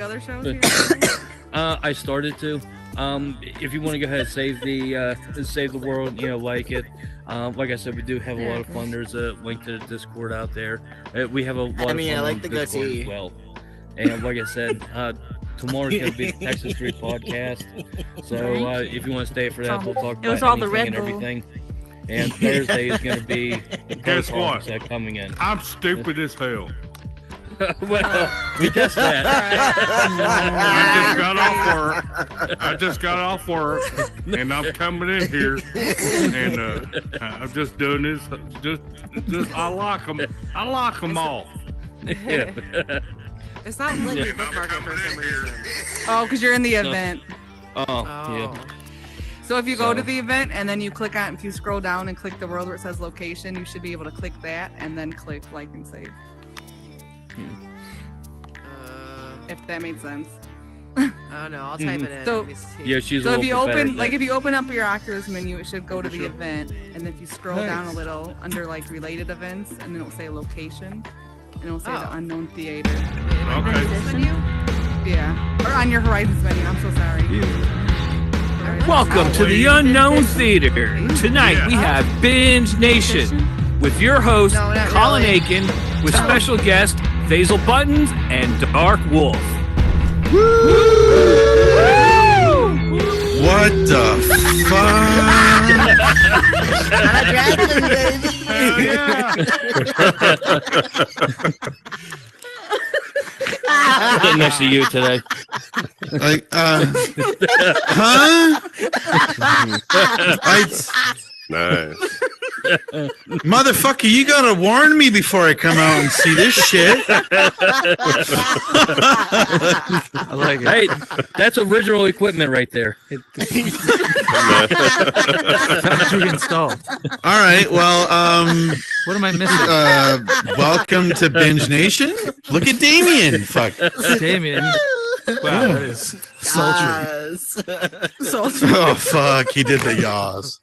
other shows here? I started to. If you want to go ahead and save the world, like it. Like I said, we do have a lot of fun. There's a link to the Discord out there. We have a lot of fun I like on the Discord goatee as well. And like I said, tomorrow's going to be the Texas Street podcast. So if you want to stay for that, we'll talk about all the anything Red and Bull. everything. And Thursday is going to be the Guess what? that coming in. I'm stupid as hell. Well, we guessed that. I just got off work, and I'm coming in here, and I'm just doing this. Just I like them. I like them all. Yeah. It's not letting me bookmark it for some reason. Oh, because you're in the event. Yeah. So if you go to the event and then you click on, if you scroll down and click the world where it says location, you should be able to click that and then click like and save. If that made sense. Oh no, I'll type it in. So- Let me see. Yeah, she's So a if little you bit better open, at like that. if you open up your Oculus menu, it should go to the Sure. event, and if you scroll down a little under like related events, and then it will say location, and it will say the unknown theater. Okay. Yeah, or on your Horizons menu. I'm so sorry. Welcome to the Unknown Theater. Tonight we have Binge Nation with your host, No, not Colin really. Aiken, with special guest Basil Buttons and Dark Wolf. What the fuck? Sitting next to you today. Like, huh? Nice. Motherfucker, you gotta warn me before I come out and see this shit. I like it. Hey, that's original equipment right there. Time to install. All right, well, What am I missing? welcome to Binge Nation. Look at Damien. Fuck. Damien. Wow, that is sultry. Oh, fuck. He did the yaws.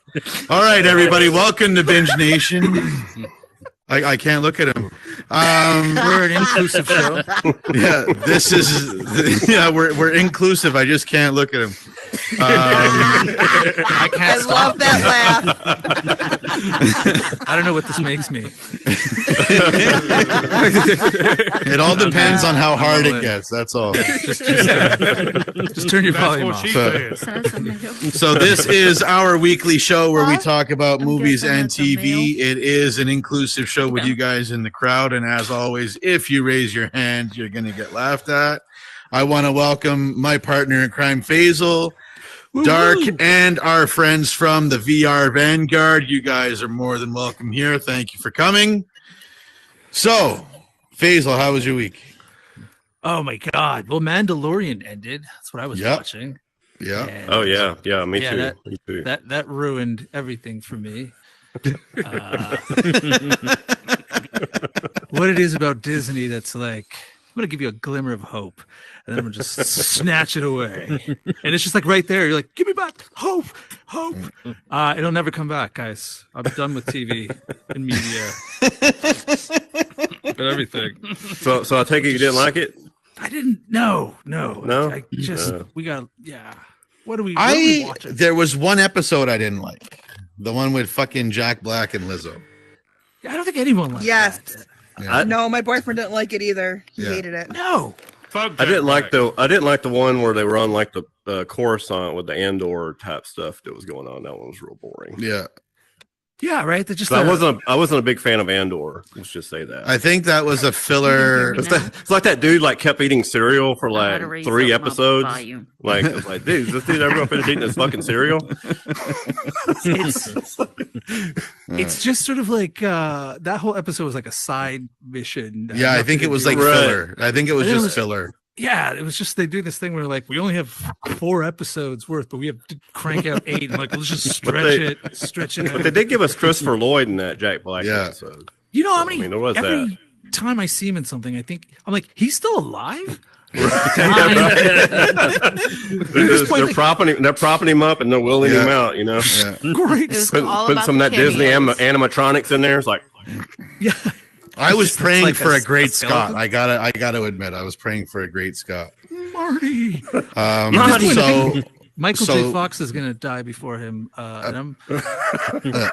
All right, everybody. Welcome to Binge Nation. I can't look at him. We're an inclusive show. Yeah, this is. Yeah, we're inclusive. I just can't look at him. I can't stop. Love that laugh. I don't know what this makes me. It all depends on how hard it gets. That's all. Just turn your That's volume what off. she said. So this is our weekly show where we talk about movies and TV. It is an inclusive show with you guys in the crowd. And as always, if you raise your hand, you're going to get laughed at. I want to welcome my partner in crime, Faisal, Dark, and our friends from the VR Vanguard. You guys are more than welcome here. Thank you for coming. So, Faisal, how was your week? Oh my God! Well, Mandalorian ended. That's what I was Yep. watching. Yeah. And Oh yeah, me Yeah, too. Me too. that ruined everything for me. What it is about Disney that's like, I'm gonna give you a glimmer of hope, and then I'm gonna just snatch it away, and it's just like right there. You're like, give me back hope. It'll never come back, guys. I'm done with TV and media and everything. So I take it you didn't like it? I didn't. No. I just we got What are we watching? There was one episode I didn't like. The one with fucking Jack Black and Lizzo. I don't think anyone liked Yes. that. Yeah. No, my boyfriend didn't like it either. He Yeah. hated it. No. Fuck I didn't Jack like Black. the one where they were on like the Coruscant with the Andor type stuff that was going on. That one was real boring. Yeah. Yeah, right. They're just So I wasn't a big fan of Andor. Let's just say that. I think that was a filler. It's like that dude like kept eating cereal for like 3 episodes. Like, I was like, dude, is this dude ever gonna finish eating this fucking cereal? It's just sort of like that whole episode was like a side mission. Yeah, I think it was like Right. filler. I think it was I think it just was- filler. Yeah, it was just they do this thing where like we only have 4 episodes worth, but we have to crank out 8. And like let's just stretch it. But they did give us Christopher Lloyd in that Jack Black Yeah. episode. You know how I many? mean, there was every time I see him in something, I think I'm like, he's still alive. They're propping him up and they're wheeling him out. You know, Yeah. Great. It was putting all some about of that the Disney cameos. animatronics in there. It's like, Yeah. I was praying like for a a great skeleton? Scott. I gotta admit, I was praying for a great Scott. Marty. So Michael J. Fox is gonna die before him. And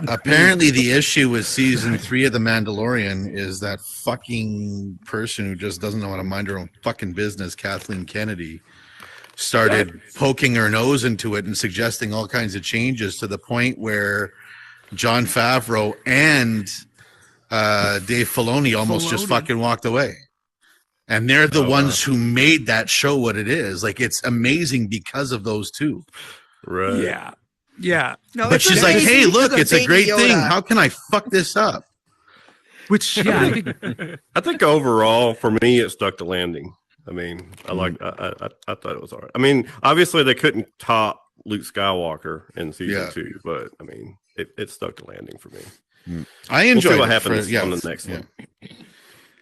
apparently, the issue with season 3 of The Mandalorian is that fucking person who just doesn't know how to mind her own fucking business, Kathleen Kennedy, started poking her nose into it and suggesting all kinds of changes to the point where Jon Favreau and Dave Filoni almost just fucking walked away. And they're the ones who made that show what it is. Like, it's amazing because of those two. Right. Yeah. No, But it's she's like, amazing hey, look, because of it's a Baby great Yoda. thing. How can I fuck this up? Which, I think overall, for me, it stuck the landing. I mean, I thought it was all right. I mean, obviously, they couldn't top Luke Skywalker in season 2, but I mean, it stuck the landing for me. I enjoy what happens on the next one.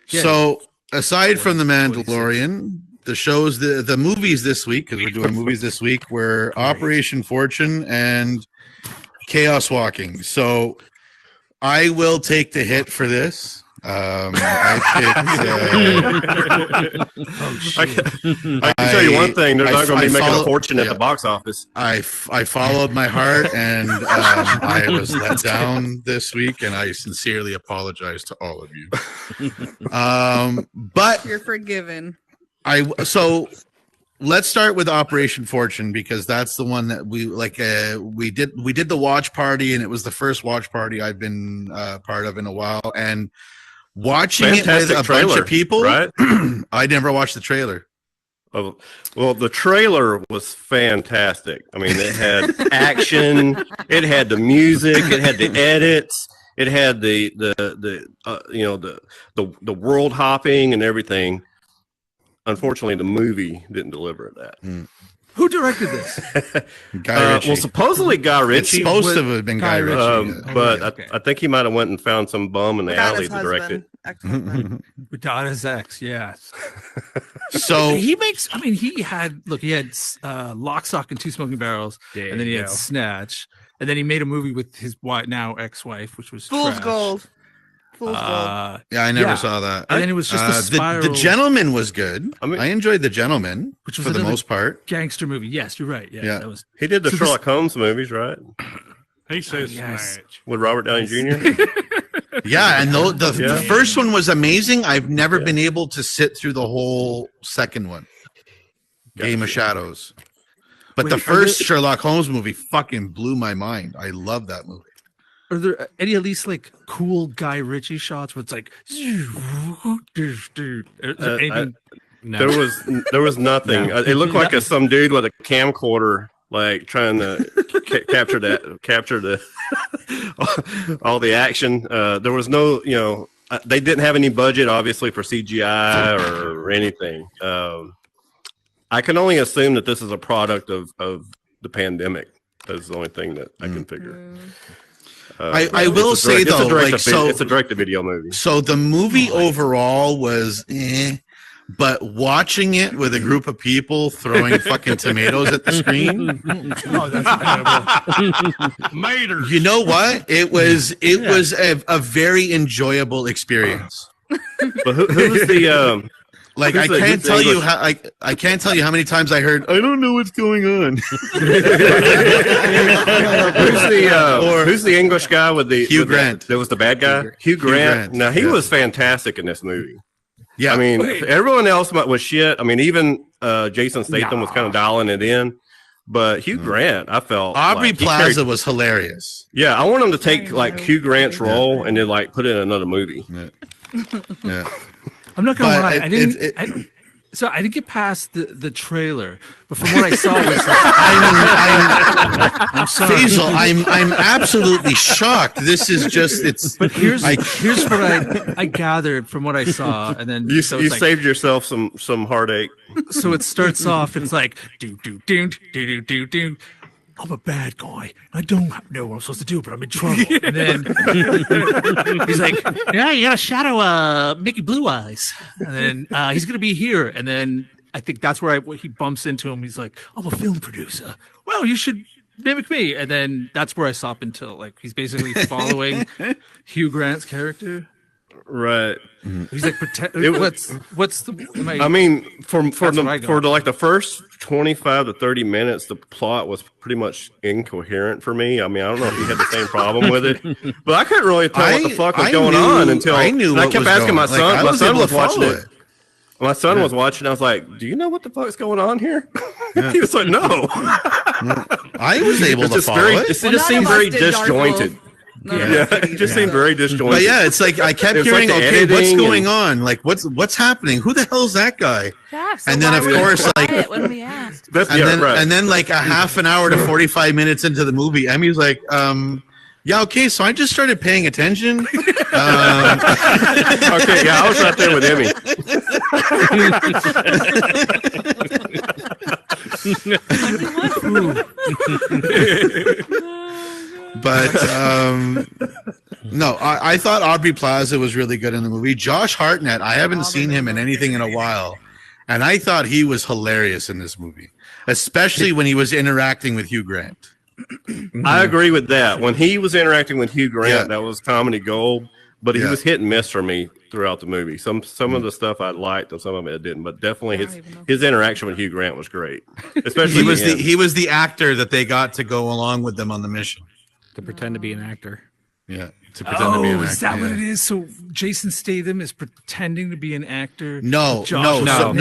So, aside from The Mandalorian, the shows, the movies this week, because we're doing movies this week, were Operation Fortune and Chaos Walking. So, I will take the hit for this. I can tell you one thing: they're not going to be making a fortune at the box office. I followed my heart, and I was let down this week, and I sincerely apologize to all of you. But You're forgiven. So let's start with Operation Fortune, because that's the one that we like. We did the watch party, and it was the first watch party I've been part of in a while, and watching Fantastic it with a trailer, bunch of people, right? I never watched the trailer. Oh, well, the trailer was fantastic. I mean, it had action, it had the music, it had the edits, it had the world hopping and everything. Unfortunately, the movie didn't deliver that. who directed this? Guy Ritchie. Well, supposedly Guy Ritchie. It's supposed to have been Guy Ritchie. But Okay. I think he might have went and found some bum in the alley Madonna's to direct it. husband, ex-husband. Madonna's ex, yes. So He had Lock, Stock, and Two Smoking Barrels, and then he had Snatch, and then he made a movie with his now ex-wife, which was Fool's trash. Gold. Fool's Gold. yeah, I never saw that. And then it was just a spiral. The Gentleman was good. I mean- I enjoyed The Gentleman, Which was for the another most part. gangster movie. Yes, you're right. Yeah, Yeah. that was. He did the So this- Sherlock Holmes movies, right? He says yes. snatch. With Robert Downey Jr. Yeah, and the Yeah. first one was amazing. I've never been able to sit through the whole second one, Game of Shadows. But the Wait, first Sherlock Holmes movie fucking blew my mind. I love that movie. Are there any at least like cool Guy Ritchie shots where it's like? Is there anything? No. There was nothing. No. It looked like some dude with a camcorder, like trying to capture the all the action. There was no, they didn't have any budget, obviously, for CGI or anything. I can only assume that this is a product of the pandemic. That's the only thing that I can figure. I will say though, it's a direct-to-video movie. So the movie overall was but watching it with a group of people throwing fucking tomatoes at the screen, Oh, that's incredible. Mater. you know what? It was a very enjoyable experience. But who's the Like Who's I the- can't who's the tell you English- how I can't tell you how many times I heard I don't know what's going on. who's the English guy with the Hugh with the- Grant. that was the bad guy? Hugh Grant. Now he yeah. was fantastic in this movie. Yeah, I mean, everyone else was shit. I mean, even Jason Statham was kind of dialing it in, but Hugh Grant, I felt Aubrey like he Plaza carried- was hilarious. yeah, I want him to take like Hugh Grant's role and then like put it in another movie. Yeah. I'm not gonna But lie. I didn't get past the trailer, but from what I saw, it was I'm sorry. Faisal, I'm absolutely shocked. This is just But here's what I gathered from what I saw, and then You it's like- saved yourself some heartache. So it starts off. It's like do do do do do do do. I'm a bad guy. I don't know what I'm supposed to do, but I'm in trouble. And then he's like, "Yeah, you gotta shadow Mickey Blue Eyes." And then he's gonna be here. And then I think that's where he bumps into him. He's like, "I'm a film producer. Well, you should mimic me." And then that's where I stop until like he's basically following Hugh Grant's character. Right. He's like, pretend. It What's the? I mean, for That's what I got. like the first 25 to 30 minutes, the plot was pretty much incoherent for me. I mean, I don't know if you had the same problem with it, but I couldn't really tell what the fuck was going on until I knew. I kept asking my son. My son was watching it. it. My son was watching. I was like, "Do you know what the fuck's going on here?" He was like, "No." I was able to follow it. It just seemed very disjointed. Yeah, it just seemed very disjointed. But yeah, it's like I kept hearing, okay, what's going on? Like, what's happening? Who the hell's that guy? Yeah, so And then, why of were you course, like- quiet when we asked. And then like a half an hour to 45 minutes into the movie, Emmy's like, yeah, okay, so I just started paying attention. Okay, yeah, I was right there with Emmy. But no, I thought Aubrey Plaza was really good in the movie. Josh Hartnett, I haven't seen him in anything in a while, and I thought he was hilarious in this movie, especially when he was interacting with Hugh Grant. I agree with that. When he was interacting with Hugh Grant, that was comedy gold. But he was hit and miss for me throughout the movie. Some of the stuff I liked, and some of it I didn't. But definitely his interaction with Hugh Grant was great. Especially he was the actor that they got to go along with them on the mission. To pretend to be an actor. Yeah, to pretend to be an actor. Is that what it is? So Jason Statham is pretending to be an actor? No. Isn't that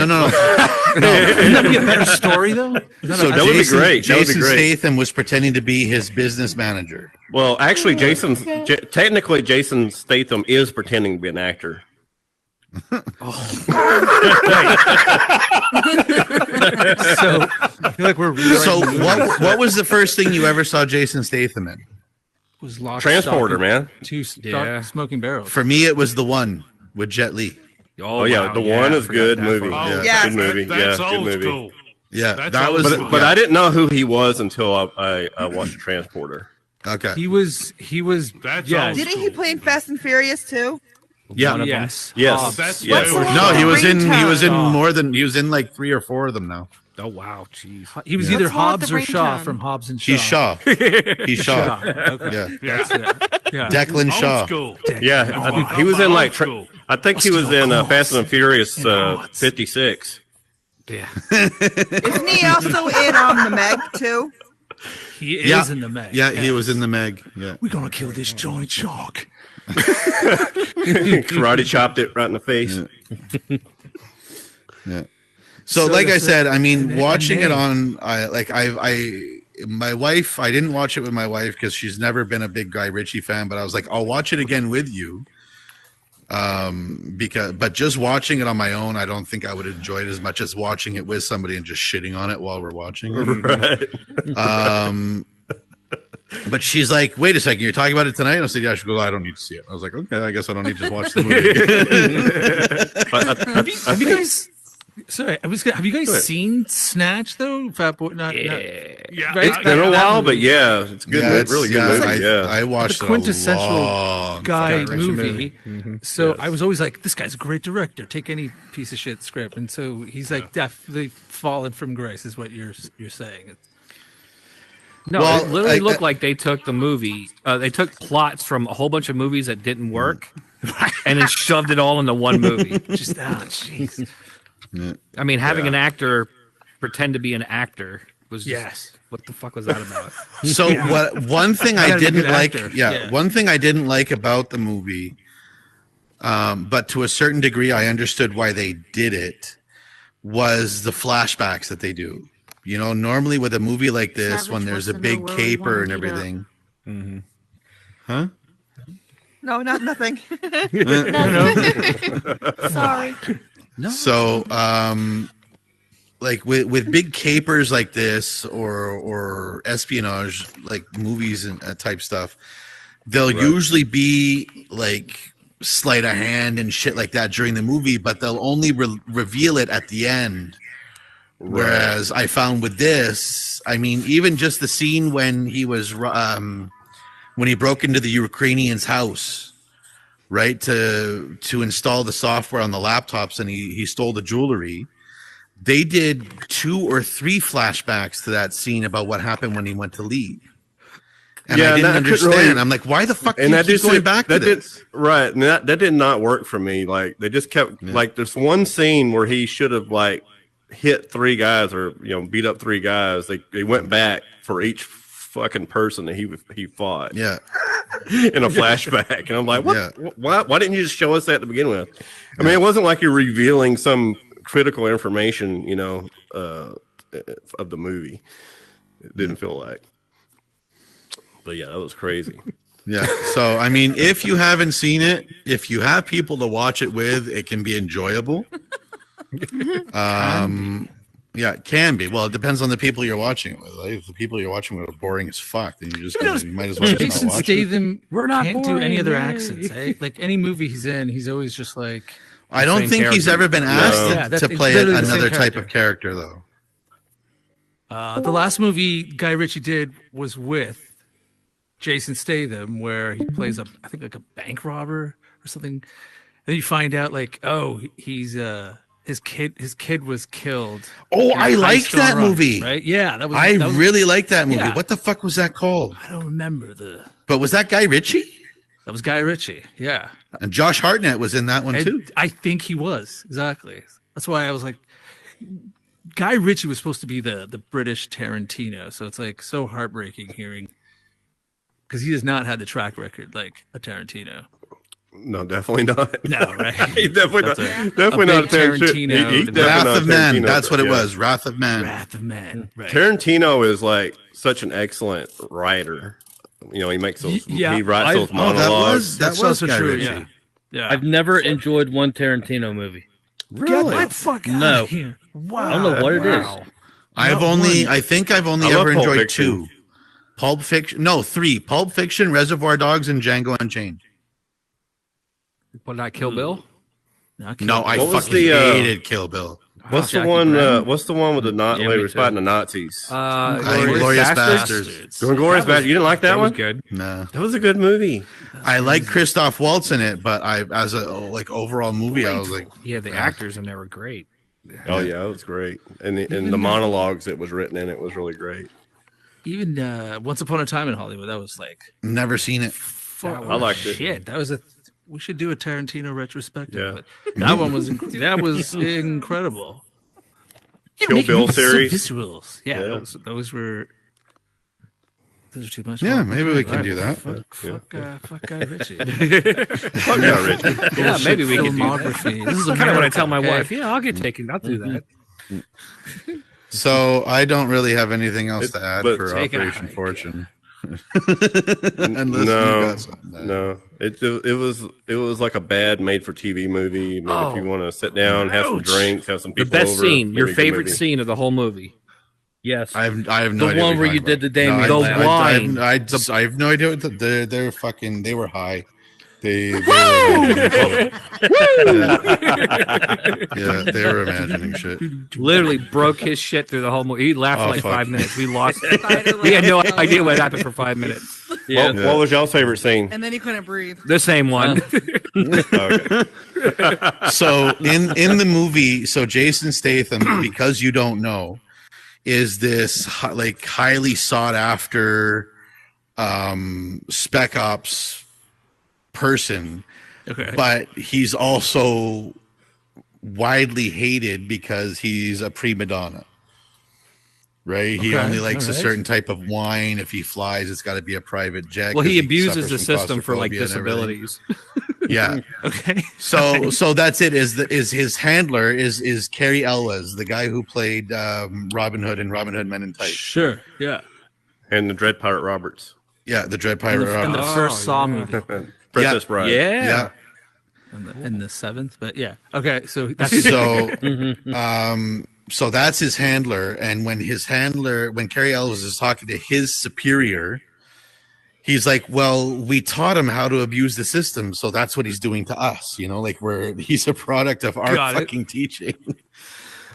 be a better story though? So that would be great. Jason Statham was pretending to be his business manager. Well, actually, technically, Jason Statham is pretending to be an actor. So I feel like we're what was the first thing you ever saw Jason Statham in? Was Lock, Transporter, man. Two smoking barrels. For me, it was The One with Jet Li. Oh yeah, The One is good movie. Yeah, good movie. That's good old movie. school. Yeah, That's that old was. school. But I didn't know who he was until I watched Transporter. Okay. He was. That's Yeah. old Didn't he school. play in Fast and Furious too? Yeah. Yes. Yes. That's Yes. No, he was in Ringtone. more than he was in like 3 or 4 of them now. Oh wow, jeez. He was either What's wrong with Hobbs the or Shaw ringtone? from Hobbs and Shaw. He's Shaw. He's Shaw. Okay. Yeah. Yeah. Declan Old Shaw. school. Yeah, he was in like. I think he was in Fast and Furious 56. Yeah. Isn't he also in the Meg too? He is Yeah. in the Meg. Yeah, he was in the Meg. Yeah. We're gonna kill this giant shark. Karate chopped it right in the face. Yeah. So like I said, I mean, watching it on, my wife, I didn't watch it with my wife because she's never been a big Guy Ritchie fan, but I was like, I'll watch it again with you. But just watching it on my own, I don't think I would enjoy it as much as watching it with somebody and just shitting on it while we're watching it. Right. But she's like, wait a second, you're talking about it tonight? And I said, yeah. She goes, I don't need to see it. I was like, okay, I guess I don't need to watch the movie. Have you guys? Sorry, have you guys seen Snatch though? Fat Boy, not. Yeah, Right? It's been a while, but yeah, it's good. Yeah, Really good movie. Yeah. I watched The it quintessential a long Guy time. movie. So I was always like, this guy's a great director. Take any piece of shit script, and so he's like definitely fallen from grace, is what you're saying. No, Well, it literally I- looked like they took the movie. They took plots from a whole bunch of movies that didn't work, and then shoved it all into one movie. Just jeez. I mean, having an actor pretend to be an actor was just, Yes. What the fuck was that about? So one thing I Gotta be a didn't good like, actor. one thing I didn't like about the movie, but to a certain degree I understood why they did it, was the flashbacks that they do. You know, normally with a movie like this, when there's a big caper and everything. Huh? No, nothing. Sorry. So, like with big capers like this or espionage like movies and type stuff, they'll usually be like sleight of hand and shit like that during the movie, but they'll only reveal it at the end. Whereas I found with this, I mean, even just the scene when he was when he broke into the Ukrainian's house, right, to install the software on the laptops, and he stole the jewelry. They did 2 or 3 flashbacks to that scene about what happened when he went to leave. And Yeah, I didn't and I couldn't understand. really- I'm like, why the fuck do and you that keep just going back to that did this? right, and that did not work for me. Like they just kept like there's one scene where he should have like hit 3 guys or beat up 3 guys. They went back for each fucking person that he fought. Yeah. In a flashback, and I'm like, what? Yeah. Why didn't you just show us that to begin with? I mean, it wasn't like you're revealing some critical information, of the movie. It didn't feel like. But yeah, that was crazy. Yeah. So, I mean, if you haven't seen it, if you have people to watch it with, it can be enjoyable. Yeah, it can be. Well, it depends on the people you're watching it with. Like, if the people you're watching with are boring as fuck, then you might as well just Jason not watch it. Statham We're not can't do any boring, other yay. accents. Eh? Like any movie he's in, he's always just like. I don't same think he's character. ever been asked Yeah, that's to play literally the same another type character. of character, though. The last movie Guy Ritchie did was with Jason Statham, where he plays I think like a bank robber or something. And you find out like, oh, he's his kid was killed. Oh, in a I liked heist gone that wrong, movie. right? Yeah, that was. I that was- really liked that movie. Yeah. What the fuck was that called? I don't remember the. But was that Guy Ritchie? That was Guy Ritchie. Yeah, And Josh Hartnett was in that one And too. I think he was exactly. That's why I was like, Guy Ritchie was supposed to be the British Tarantino, so it's like so heartbreaking hearing because he has not had the track record like a Tarantino. No, definitely not. No, right? He's definitely not. That's Definitely not a big Tarantino. He's definitely Wrath not of a Man. Tarantino, That's what it yeah. was. Wrath of Man. Wrath of Man. Right. Tarantino is like such an excellent writer. He makes those. Yeah, he writes those Oh, monologues. that was also Guy true. Ritchie. Yeah. Yeah. I've never enjoyed one Tarantino movie. Get that fuck out No. of here. Wow. I don't know what it is. I think I've only I love ever Pulp enjoyed Fiction. 2. Pulp Fiction. No, 3. Pulp Fiction, Reservoir Dogs, and Django Unchained. What, not Kill Bill? No, I What was fucking the, hated Kill Bill. What's the Jackie one? Brown. What's the one with the not? Yeah, they me were too. fighting the Nazis. Glorious Bastards. Glorious Bastards. You didn't like that That was one? good. Nah. That was a good movie. I like Christoph Waltz in it, but as a overall movie, I was like, Yeah, the actors in there were great. Oh yeah, it was great. And the monologues that was written in it was really great. Even Once Upon a Time in Hollywood, that was like. never seen it. I liked it. Shit, that was we should do a Tarantino retrospective. Yeah. But that one was that was incredible. Kill Bill series. Visuals. Yeah, Yeah. those were too much. Yeah, fun. maybe we can do that. Fuck Guy Ritchie. Fuck yeah, Richie. Yeah, maybe we could do that. Filmography. This is Kind of what I tell my America, wife. Yeah, I'll get taken. I'll do that. So I don't really have anything else to add but for take a Operation hike. Fortune. Unless you got something to add. It was like a bad made for TV movie. Maybe if you want to sit down, have some Ouch. drinks, have some The people best over, scene, maybe your a good favorite movie. scene of the whole movie. Yes. I have no The idea. one what where you're you talking did the about. Damien No, laugh. wine. I have no idea what they're fucking. They were high. They were, yeah, they were imagining shit. Literally broke his shit through the whole movie. He laughed for Oh, like fuck. 5 minutes. We lost Tried to it. We had no laugh. idea what happened for 5 minutes. Yeah. What was y'all's favorite scene? And then he couldn't breathe. The same one. Okay. So in the movie, so Jason Statham, because you don't know, is this like highly sought after spec ops person, Okay. but he's also widely hated because he's a prima donna. Right? He Okay, only likes a alright. certain type of wine. If he flies, it's got to be a private jet. Well, 'cause he abuses suffers the from system for like claustrophobia and everything. disabilities. Yeah. Okay. So that's it. Is his handler is Cary Elwes, the guy who played Robin Hood in Robin Hood Men in Tights. Sure. Yeah. And the Dread Pirate Roberts. Yeah, the Dread In Pirate the, in the Roberts. first Saw movie. Princess Bride. Yeah. In the seventh, but yeah. Okay. So that's So Mhm. so that's his handler, and when Cary Elwes is talking to his superior, he's like, well, we taught him how to abuse the system, so that's what he's doing to us, like he's a product of our Got it. fucking teaching.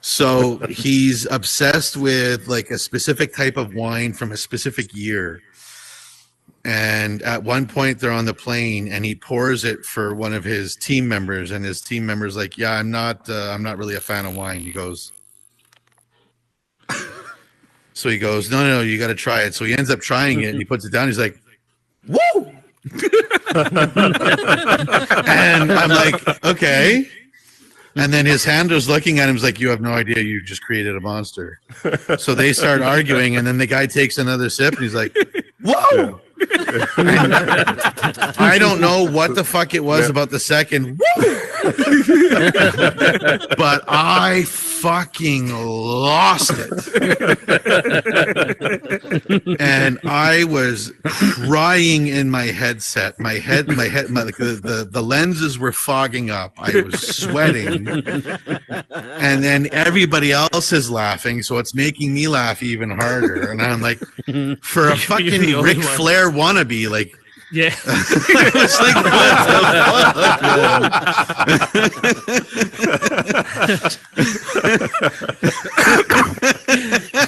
So he's obsessed with like a specific type of wine from a specific year. And at one point they're on the plane and he pours it for one of his team members, and his team member's like, yeah, I'm not really a fan of wine. He goes, So he goes, no, you got to try it. So he ends up trying it and he puts it down. He's like, whoa. And I'm like, okay. And then his handler's looking at him, is like, you have no idea, you just created a monster. So they start arguing, and then the guy takes another sip, and he's like, whoa! I don't know what the fuck it was about the second, but I fucking lost it. And I was crying in my headset. The lenses were fogging up. I was sweating. And then everybody else is laughing, so it's making me laugh even harder. And I'm like, for a fucking Ric Flair wannabe, like, Yeah. it's like,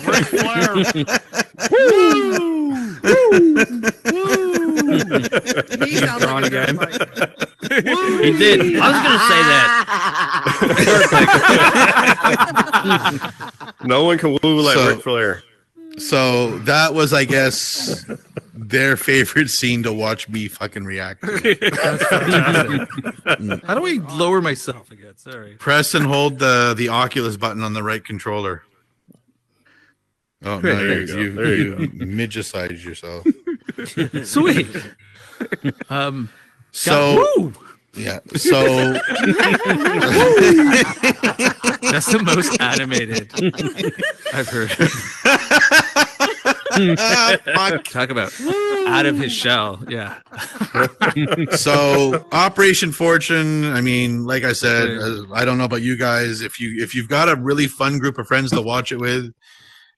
Ric Flair. He sounds like a good fight. He did. I was going to say that. No one can woo like So- Ric Flair. so that was, I guess, their favorite scene to watch me fucking react to. How do I lower myself again? Sorry. Press and hold the Oculus button on the right controller. Oh, Great. no, There you go. There you go. midget-sized yourself. Sweet. So, Woo! yeah. So, That's the most animated I've heard. Talk about out of his shell. Yeah. so Operation Fortune. I mean, like I said, I don't know about you guys. If you've got a really fun group of friends to watch it with,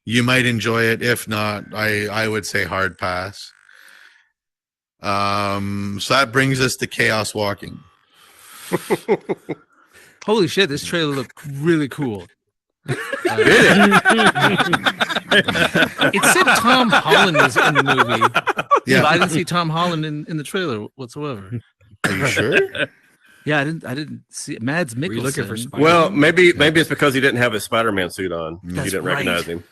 you might enjoy it. If not, I would say hard pass. So that brings us to Chaos Walking. Holy shit, this trailer looked really cool. It said Tom Holland was in the movie. Yeah. But I didn't see Tom Holland in the trailer whatsoever. Are you sure? Yeah, I didn't see it. Mads Mikkelsen. Were you looking for Spider-Man? Well, maybe it's because he didn't have his Spider-Man suit on. You That's didn't right. recognize him.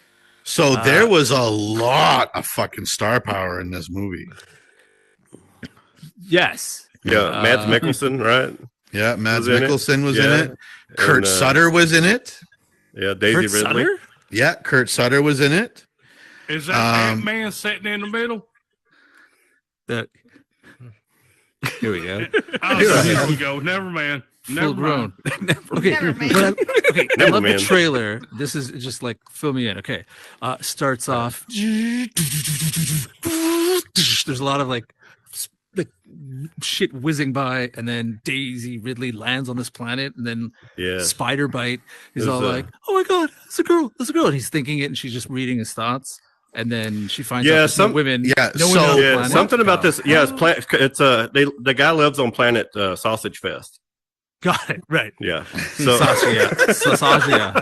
So there was a lot of fucking star power in this movie. Yes. Yeah, Mads Mikkelsen, right? Yeah, Mads Was in it. Mikkelsen was Yeah. in it. Kurt And, Sutter was in it. Yeah, Daisy Kurt Ridley. Sutter? Yeah, Kurt Sutter was in it. Is that Ant-Man sitting in the middle? That. Here we go. Oh, here we go. Never mind. Full Never grown. mind. Okay. Never mind. but okay. I Never love the mind. trailer. This is just like fill me in. Okay. Starts off. There's a lot of like shit whizzing by, and then Daisy Ridley lands on this planet, and then Yeah. Spider Bite is There's all a- like, "Oh my god, it's a girl, it's a girl," and he's thinking it, and she's just reading his thoughts, and then she finds out Yeah, there's no some- women. yeah, no one so- on the Yeah, planet. something about this. Yeah, it's the guy lives on planet Sausage Fest. Got it right. Yeah. So, Sasha.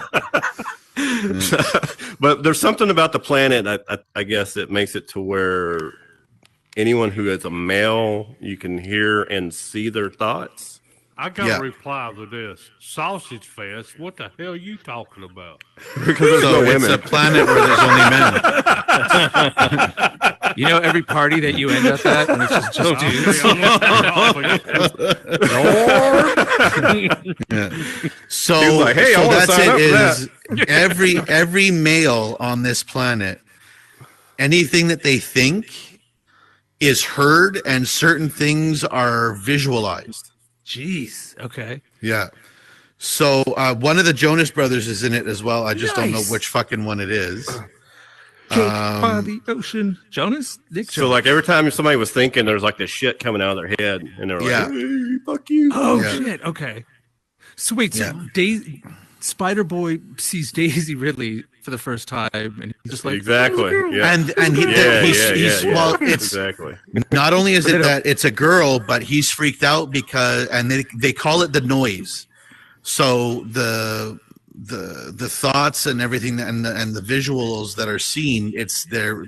but there's something about the planet. I guess that makes it to where anyone who is a male, you can hear and see their thoughts. I got Yeah. to reply to this. Sausage Fest? What the hell are you talking about? Because there's So no it's women. a planet where there's only men. You know every party that you end up at, and it's just dudes. Yeah. So, He was like, "Hey, I so wanna that's sign up it. for Is every male on this planet, anything that they think is heard, and certain things are visualized. Jeez. Okay. Yeah. So one of the Jonas Brothers is in it as well. I just don't know Nice. which fucking one it is. By the ocean. Jonas? Nick So Jonas. like every time somebody was thinking, there's like this shit coming out of their head, and they're like, Yeah. "Hey, fuck you." Oh Yeah. shit. Okay. So wait, so Yeah. Spider Boy sees Daisy Ridley for the first time, and he's just like, Exactly. Yeah. And Yeah, he's yeah. well, it's Exactly. not only is it that it's a girl, but he's freaked out because, and they call it the noise. So the thoughts and everything and the visuals that are seen,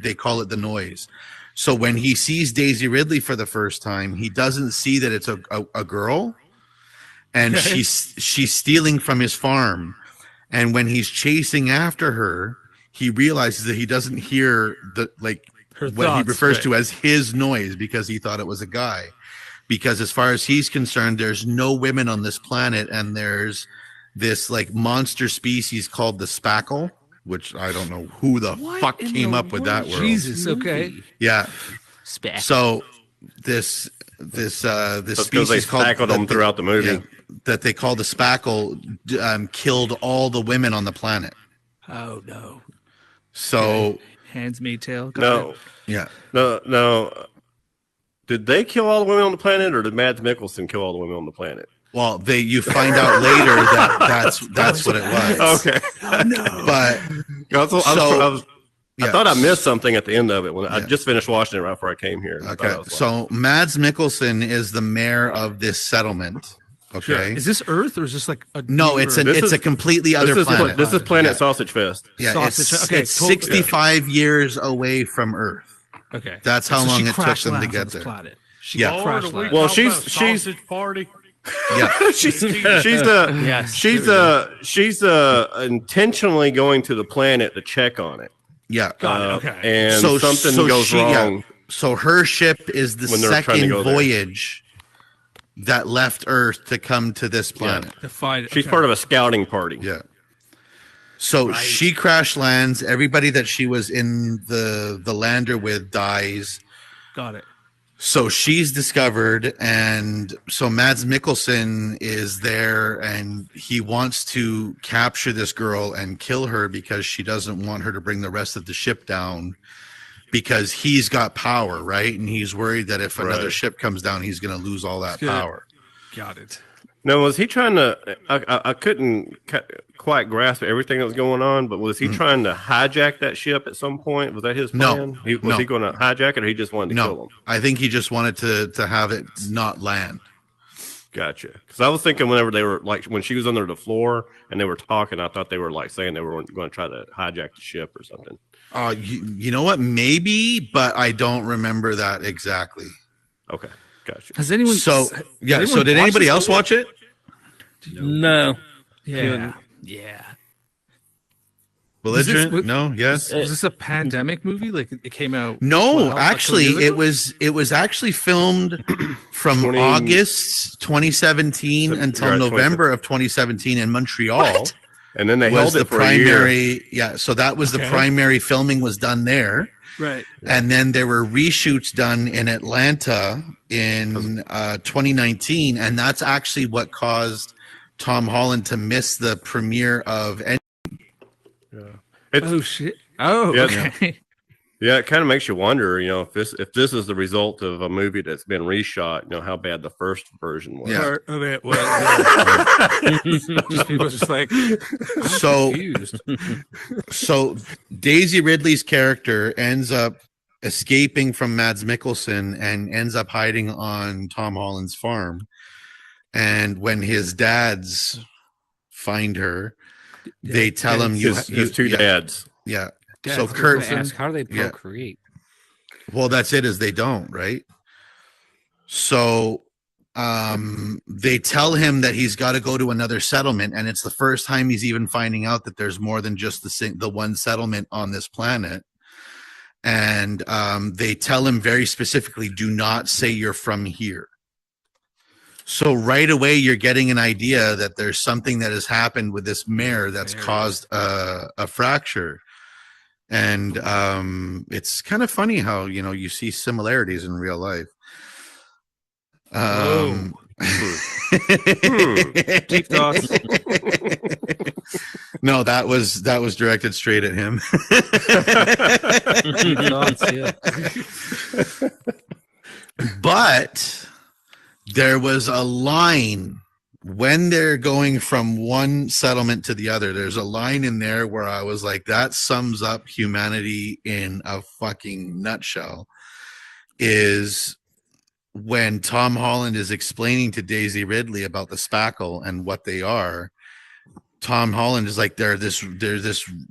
they call it the noise. So when he sees Daisy Ridley for the first time, he doesn't see that it's a girl, and she's stealing from his farm. And when he's chasing after her, he realizes that he doesn't hear the Her what he thoughts, refers right. to as his noise because he thought it was a guy. Because as far as he's concerned, there's no women on this planet, and there's this like monster species called the spackle, which I don't know who the fuck came up with that word. Jesus, okay. Yeah. Spec. So this That's because they species called spackled them throughout the movie. that they call the spackle killed all the women on the planet. Oh no. So Hands me tail. Got No, it. yeah. no. Did they kill all the women on the planet, or did Mads Mikkelsen kill all the women on the planet? Well, you find out later that that's what it was. Okay, But I thought I missed something at the end of it when I just finished watching it right before I came here. I thought Okay, I was so Mads Mikkelsen is the mayor of this settlement. Okay, Is this Earth or is this like a no, new it's Earth? a completely other planet. This is Planet Sausage Fest. Yeah, Sausage- it's, okay, it's totally- 65 years away from Earth. Okay. That's how So long she it took crash them to lands on get this there. planet. She Yeah. crash Lord, are we lands. Well, talking she's- about she's- sausage party. Yeah, she's intentionally going to the planet to check on it. yeah. Got it, okay. And something goes wrong. So her ship is the When they were trying to second go there. voyage that left Earth to come to this planet. To find, She's part of a scouting party. Yeah. So she crash lands. Everybody that she was in the lander with dies. Got it. So she's discovered, and so Mads Mikkelsen is there, and he wants to capture this girl and kill her because she doesn't want her to bring the rest of the ship down because he's got power, right? And he's worried that if another Right. ship comes down, he's going to lose all that power. Got it. Now, was he trying to? I couldn't quite grasp everything that was going on, but was he trying to hijack that ship at some point? Was that his No. plan? Was No. he going to hijack it, or he just wanted to kill No, him? I think he just wanted to have it not land. Gotcha. Because I was thinking whenever they were like when she was under the floor and they were talking, I thought they were like saying they were going to try to hijack the ship or something. You know what? Maybe, but I don't remember that exactly. Okay, gotcha. Has anyone? So yeah. anyone So did watch anybody this else movie? watch it? No. Yeah. Yeah. Belligerent? Was- No. Yes. Was this a pandemic movie? Like it came out? No, what, like actually, 2 years ago? it was actually filmed from 20 August 2017 until right, November of 2017 in Montreal. And then they Was held the it for a year. primary? Yeah, so that was the primary filming was done there, Right. and then there were reshoots done in Atlanta in 2019, and that's actually what caused Tom Holland to miss the premiere of. Oh shit. Oh. Yeah. Okay. Yeah, it kind of makes you wonder, if this is the result of a movie that's been reshot, how bad the first version was. Yeah. Part of it was just people just like So confused. So Daisy Ridley's character ends up escaping from Mads Mikkelsen and ends up hiding on Tom Holland's farm. And when his dads find her, they tell him His two dads. Yeah. Dads, So I was Kurt, gonna Ask, how do they Yeah. procreate? well, that's it, is they don't, right? So they tell him that he's got to go to another settlement, and it's the first time he's even finding out that there's more than just the one settlement on this planet. And they tell him very specifically, do not say you're from here. So right away, you're getting an idea that there's something that has happened with this mare that's caused a fracture. And it's kind of funny how, you see similarities in real life. Deep thoughts. No, that was directed straight at him. Deep thoughts, yeah. But there was a line when they're going from one settlement to the other. There's a line in there where I was like, that sums up humanity in a fucking nutshell. Is when Tom Holland is explaining to Daisy Ridley about the spackle and what they are. Tom Holland is like, they're this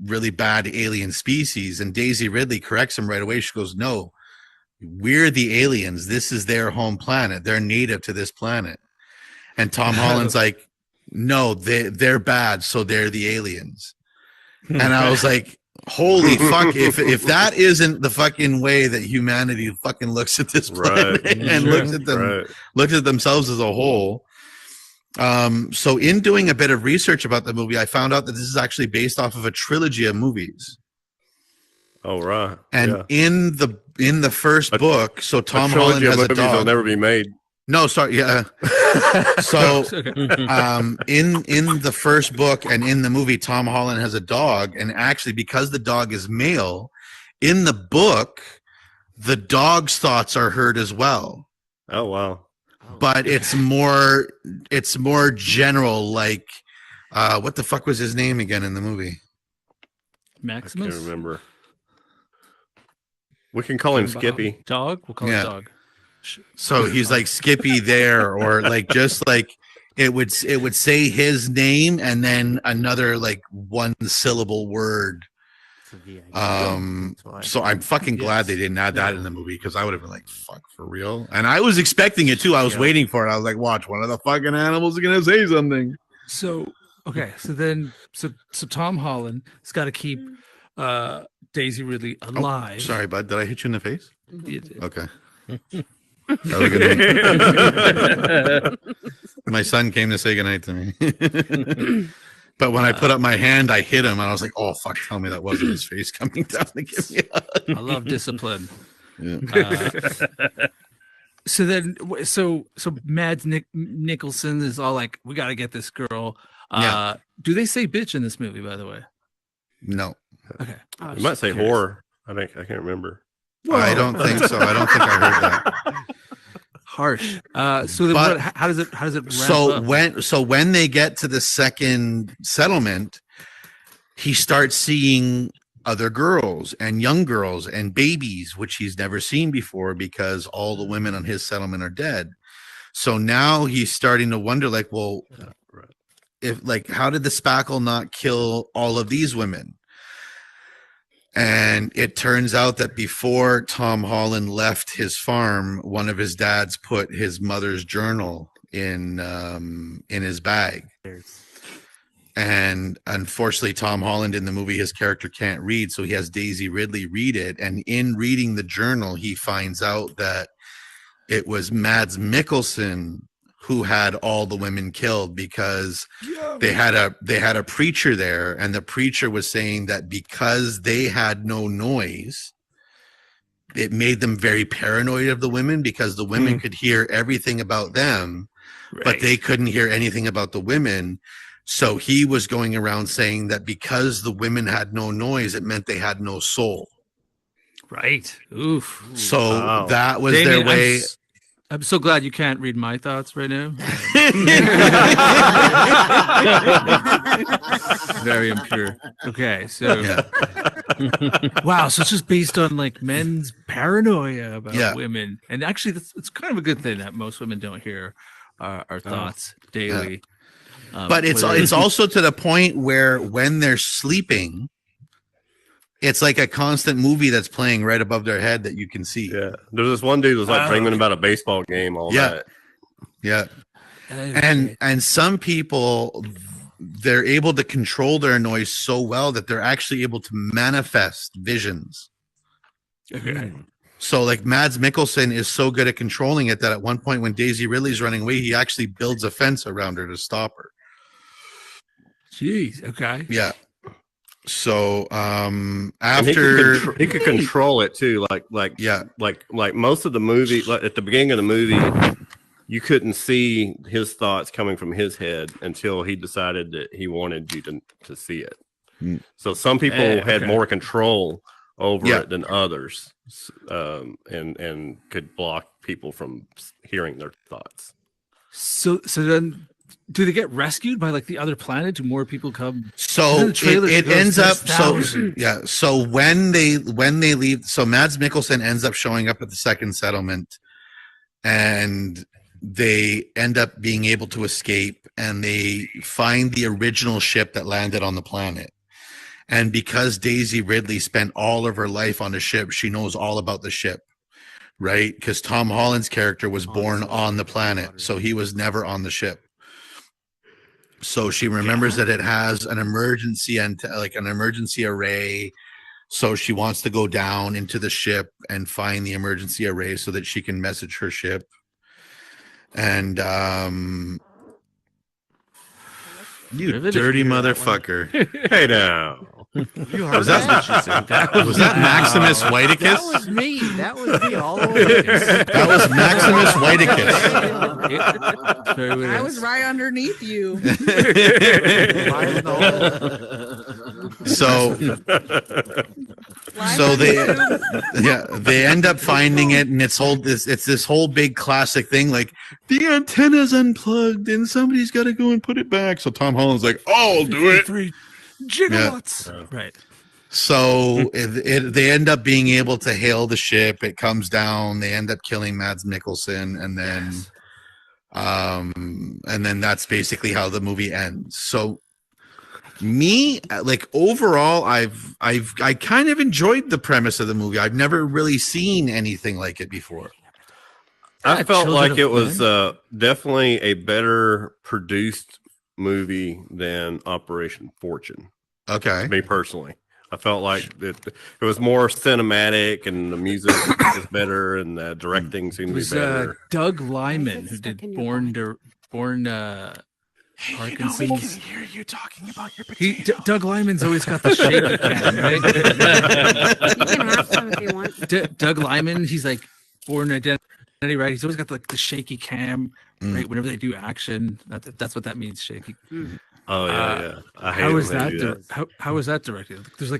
really bad alien species, and Daisy Ridley corrects him right away. She goes, no, we're the aliens. This is their home planet. They're native to this planet. And Tom Holland's like, no, they're bad, so they're the aliens. And I was like, Holy fuck! If that isn't the fucking way that humanity fucking looks at this planet and looks at themselves as a whole. So in doing a bit of research about the movie, I found out that this is actually based off of a trilogy of movies. Oh right. And in the first book, so Tom Holland has a dog. Will never be made. No, sorry, yeah. So, in the first book and in the movie, Tom Holland has a dog, and actually, because the dog is male, in the book, the dog's thoughts are heard as well. Oh wow! But it's more general. Like, what the fuck was his name again in the movie? Maximus. I can't remember. We can call him Skippy. Dog. We'll call him Dog. So he's like Skippy there, or like just like it would say his name and then another like one syllable word. So I'm fucking glad they didn't add that in the movie, because I would have been like, fuck, for real. And I was expecting it too. I was waiting for it. I was like, watch, one of the fucking animals are gonna say something. So okay, so Tom Holland has got to keep Daisy Ridley alive. Oh, sorry, bud. Did I hit you in the face? You did. Okay. My son came to say goodnight to me. But when I put up my hand, I hit him, and I was like, oh, fuck, tell me that wasn't his face coming down to give me a hug. I love discipline. Yeah. So Mads Nicholson is all like, we got to get this girl. Yeah. Do they say bitch in this movie, by the way? No. Okay. You might say whore. I can't remember. I don't think so. I don't think I heard that. Harsh. How does it wrap up? When they get to the second settlement, he starts seeing other girls and young girls and babies, which he's never seen before, because all the women on his settlement are dead. So now he's starting to wonder, like, well, if like, how did the spackle not kill all of these women? And it turns out that before Tom Holland left his farm, one of his dads put his mother's journal in his bag. And unfortunately, Tom Holland in the movie, his character can't read, so he has Daisy Ridley read it. And in reading the journal, he finds out that it was Mads Mikkelsen who had all the women killed, because they had a preacher there, and the preacher was saying that because they had no noise, it made them very paranoid of the women, because the women could hear everything about them, but they couldn't hear anything about the women. So he was going around saying that because the women had no noise, it meant they had no soul. Right. Oof. So that was their way. I'm so glad you can't read my thoughts right now. Very impure. Okay, so wow, so it's just based on like men's paranoia about women, and actually, it's kind of a good thing that most women don't hear our thoughts daily. But it's also to the point where when they're sleeping, it's like a constant movie that's playing right above their head that you can see. Yeah. There's this one dude who was like dreaming about a baseball game all night. Yeah. And some people, they're able to control their noise so well that they're actually able to manifest visions. Okay. So like Mads Mikkelsen is so good at controlling it that at one point when Daisy Ridley's running away, he actually builds a fence around her to stop her. Jeez. Okay. Yeah. So after he could control it too, like most of the movie, like at the beginning of the movie, you couldn't see his thoughts coming from his head until he decided that he wanted you to see it. So some people had more control over it than others, and could block people from hearing their thoughts. So then, do they get rescued by like the other planet? Do more people come? So it ends up so when they leave, so Mads Mikkelsen ends up showing up at the second settlement, and they end up being able to escape, and they find the original ship that landed on the planet. And because Daisy Ridley spent all of her life on the ship, she knows all about the ship, right? Because Tom Holland's character was born on the planet, so he was never on the ship. So she remembers that it has an emergency and like an emergency array So she wants to go down into the ship and find the emergency array so that she can message her ship. And you dirty motherfucker. Hey now. Was that Maximus Whiteicus? That was me. That was me all the way. That was Maximus Whiteicus. I was right underneath you. So they end up finding it, and it's this whole big classic thing, like the antenna's unplugged and somebody's got to go and put it back. So Tom Holland's like, "Oh, I'll do it." 3 gigawatts. Yeah. Right. So they end up being able to hail the ship. It comes down. They end up killing Mads Mikkelsen, and then that's basically how the movie ends. So me, like, overall, I kind of enjoyed the premise of the movie. I've never really seen anything like it before. I felt like it was definitely a better produced movie than Operation Fortune. Okay. Me personally, I felt like it was more cinematic, and the music was better, and the directing seemed to be better. Doug Liman, who did Born Parkinson's. We can hear you talking about your potato. Doug Liman's always got the shaky cam, right? You can have some if you want. Doug Liman, he's like Born Identity, right? He's always got like the shaky cam, right? Whenever they do action, that's what that means, shaky. Oh yeah. How was that? How was that directed? Is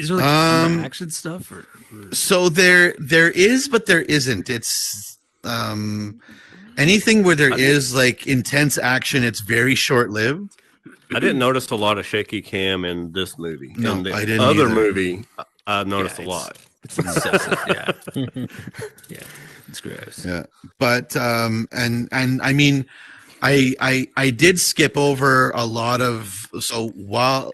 there action stuff? Or? So there is, but there isn't. It's anything where there is like intense action, it's very short lived. I didn't notice a lot of shaky cam in this movie. No, in the I didn't other either. movie, I noticed a lot. It's excessive, yeah. Yeah, it's gross. Yeah, but and I mean, I did skip over a lot of, so while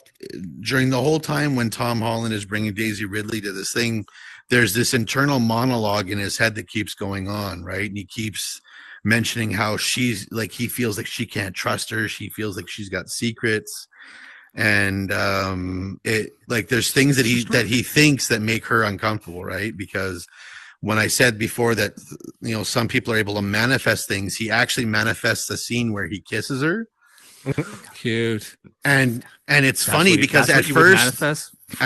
during the whole time when Tom Holland is bringing Daisy Ridley to this thing, there's this internal monologue in his head that keeps going on, right? And he keeps mentioning how she's like, he feels like she can't trust her. She feels like she's got secrets. And it like there's things that he thinks that make her uncomfortable, right? Because when I said before that, you know, some people are able to manifest things, he actually manifests a scene where he kisses her. Cute. And it's funny because at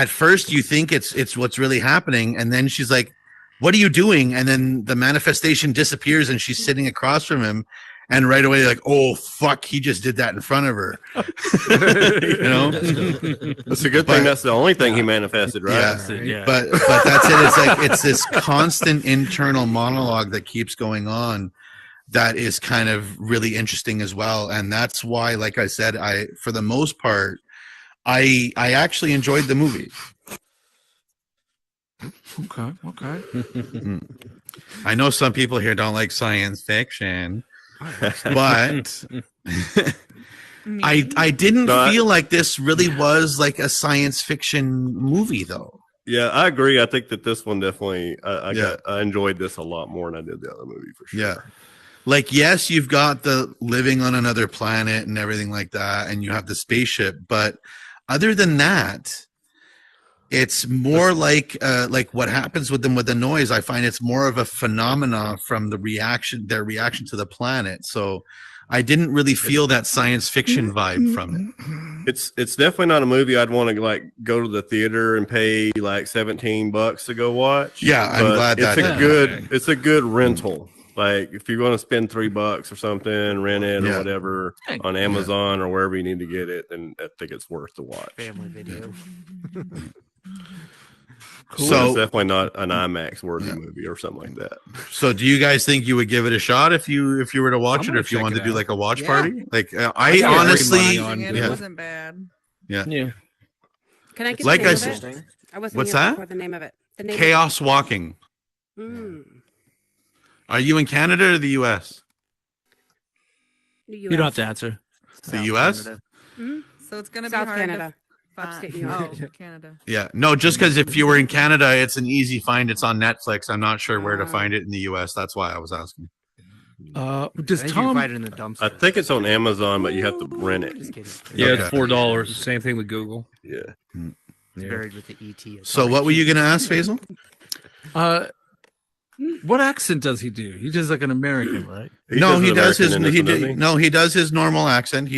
first you think it's what's really happening, and then she's like, "What are you doing?" And then the manifestation disappears, and she's sitting across from him, and right away like, "Oh fuck, he just did that in front of her." You know, that's a good thing. That's the only thing he manifested, right? Yeah. But that's it. It's like it's this constant internal monologue that keeps going on. That is kind of really interesting as well, and that's why, like I said, for the most part, I actually enjoyed the movie. Okay. I know some people here don't like science fiction, but I didn't feel like this really was like a science fiction movie, though. Yeah, I agree. I think that this one definitely, I enjoyed this a lot more than I did the other movie for sure. Yeah. Like, yes, you've got the living on another planet and everything like that, and you have the spaceship, but other than that, it's more like what happens with them with the noise. I find it's more of a phenomena from their reaction to the planet. So I didn't really feel that science fiction vibe from it. It's definitely not a movie I'd want to like go to the theater and pay like $17 to go watch. Yeah, I'm glad it's a good rental. Like if you're going to spend $3 or something, rent it or whatever on Amazon or wherever you need to get it, then I think it's worth to watch. Family video. Cool. So it's definitely not an IMAX worthy movie or something like that. So do you guys think you would give it a shot if you were to watch it, or if you wanted to do like a watch party? Like I honestly, it wasn't bad. Yeah. Can I get like the name I of it? I wasn't what's here that? before the name of it. The name Chaos Walking. Are you in Canada or the US? You don't have to answer. The US? So it's going to be South hard Canada. Upstate New York. Oh, Canada. Yeah. No, just because if you were in Canada, it's an easy find. It's on Netflix. I'm not sure where to find it in the US. That's why I was asking. Does Tom find it in the dumpster? I think it's on Amazon, but you have to rent it. Yeah, it's $4. Same thing with Google. Yeah. He's buried with the ET. So what were you going to ask, Faisal? What accent does he do? He does like an American, right? He does his normal accent.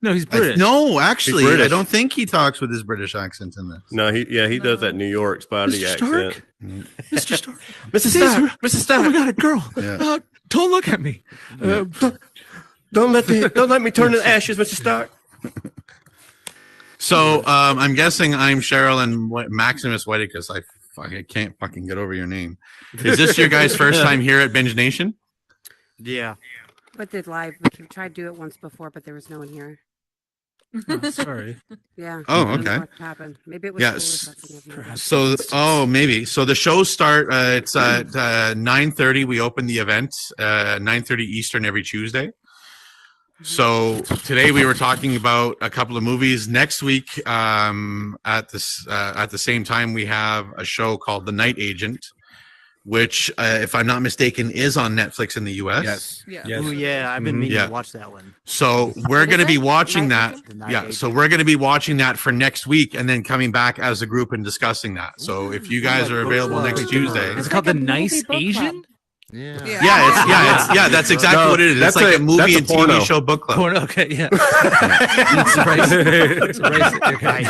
No, he's British. No, actually, He's British. I don't think he talks with his British accent in this. No, he does that New York Spidey Mr. Stark? accent. Mr. Stark. Mrs. Stark. Mrs. Oh Stark. my God, a girl. Yeah. Don't look at me. Don't let me turn to ashes, Mr. Stark. So I'm guessing I'm Cheryl and Maximus Whiteicus. I can't fucking get over your name. Is this your guys' first time here at Binge Nation? Yeah. But did live. We tried to do it once before, but there was no one here. Oh, sorry. Yeah. Oh, I don't know okay. what happened? Maybe it was. Yes. Cool So, maybe. So the shows start. It's at 9:30. We open the event 9:30 Eastern every Tuesday. So today we were talking about a couple of movies. Next week, at the same time, we have a show called The Night Agent, which, if I'm not mistaken, is on Netflix in the U.S. Yes. Oh yeah, I've been meaning to watch that one. So we're going to be watching that. Night Yeah. Agent. So we're going to be watching that for next week, and then coming back as a group and discussing that. So if you guys are available next Tuesday, It's called The Nice Asian? Yeah. Yeah, that's exactly what it is. It's like a movie and TV show book club. Porno, okay, yeah. Night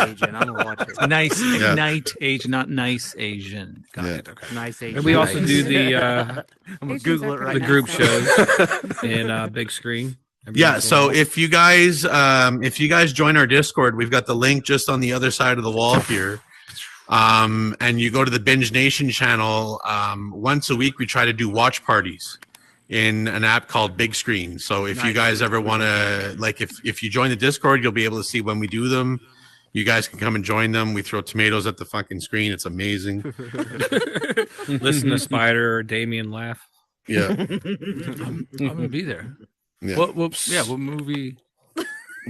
Agent. I'm gonna watch it. Nice Yeah. Night Asian, not nice Asian. Got it. Okay. Nice Agent. And we also Nice. do the I'm gonna Google it right the now. group shows in big screen. Yeah, so if you guys join our Discord, we've got the link just on the other side of the wall here. And you go to the Binge Nation channel. Once a week we try to do watch parties in an app called Big Screen. So if you guys ever want to, like, if you join the Discord, you'll be able to see when we do them. You guys can come and join them. We throw tomatoes at the fucking screen. It's amazing. Listen to Spider or Damien laugh. Yeah. I'm gonna be there. Yeah. What movie?